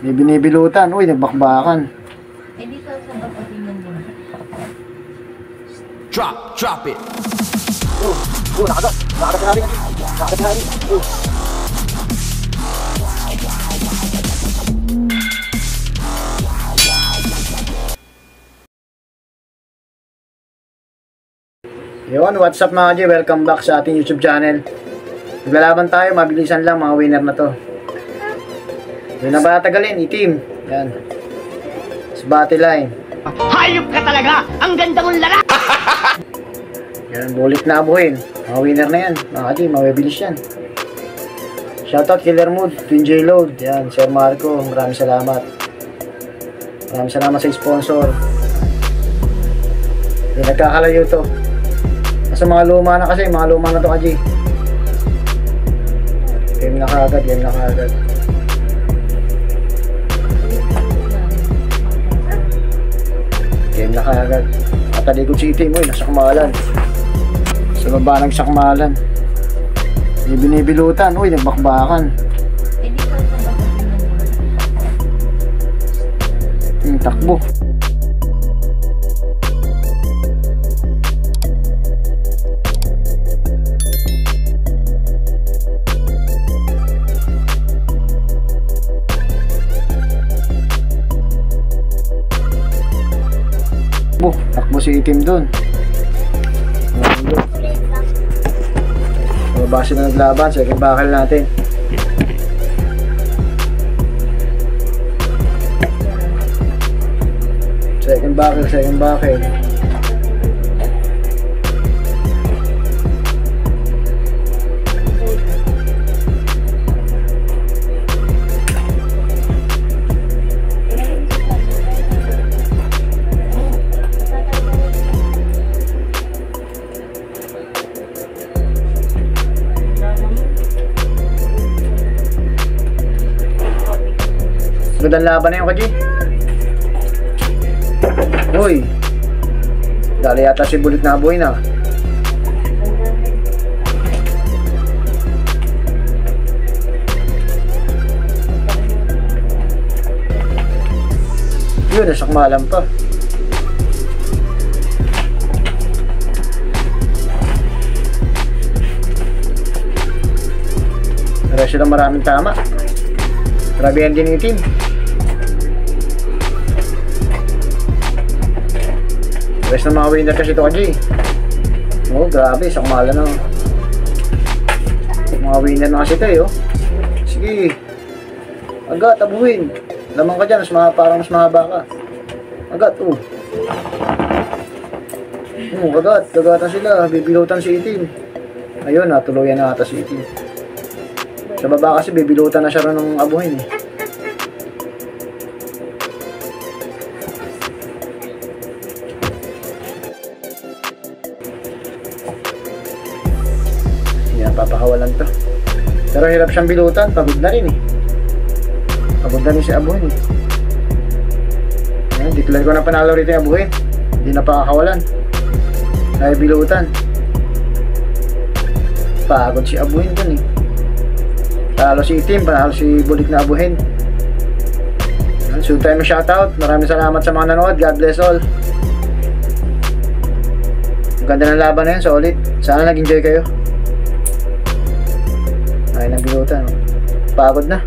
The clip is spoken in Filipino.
May binibilutan. Uy, nagbakbakan. Eh, dito sa bapatingin mo. Drop it. Nakagat. Nakagat na rin. Nakagat na rin. Yun, what's up mga G? Welcome back sa ating YouTube channel. Naglalaban tayo, mabilisan lang mga winner na to. Yun na ba tagalin, itim. Yan. Sa battle line. Hayop ka talaga! Ang ganda mong lala! Yan, bulit na abuhin. Mga winner na yan. Mga G, mabilis yan. Shoutout Killer Mood, Twin J Load. Yan, Sir Marco, maraming salamat. Maraming salamat sa sponsor. Yan, nagkakalayo to. Sa mga luma na kasi, mga luma na to kaji. Game na kagad, game na kagad. Game na kagad. Matalikod si itim mo eh, nasa kamalan. Sa baba nagsakmalan. May binibilutan, uy, nagbakbakan. Eh, dito sa bapatingin mo. Takbo. Takbo si itim dun. Base na naglaban, second bakal natin. Second bakal, second bakal. Gandang laban na yung kaji. Uy, dali yata si bulit na abuhay na. Yun, nasakmalan pa. Pero sila maraming tama. Grabe yan din yung team. Rest ng mga winner kasi ito kaji. Oh, grabe, sakmala na. Mga winner na kasi ito eh, oh. Sige. Agad, abuhin. Lamang ka dyan, parang mas mahaba ka. Agad, oh. Agad, agatan sila. Bibilutan si itim. Ayun, tuluyan na ata si itim. Sa baba kasi bibilutan na siya rin ng abuhin eh. Papakawalan to. Pero hirap siyang bilutan, pagod na rin eh. Pagod na rin si abuhin eh. Ayan, declare ko na panalo rito yung abuhin. Hindi na pakakawalan. Ay bilutan. Pagod si abuhin dun eh. Panalo si itim, panalo si bulik na abuhin. So tayo mo shoutout. Maraming salamat sa mga nanood. God bless all. Ang ganda ng laban na yan, solid. Sana nag-enjoy kayo. Ay, nabilutan. Pagod na.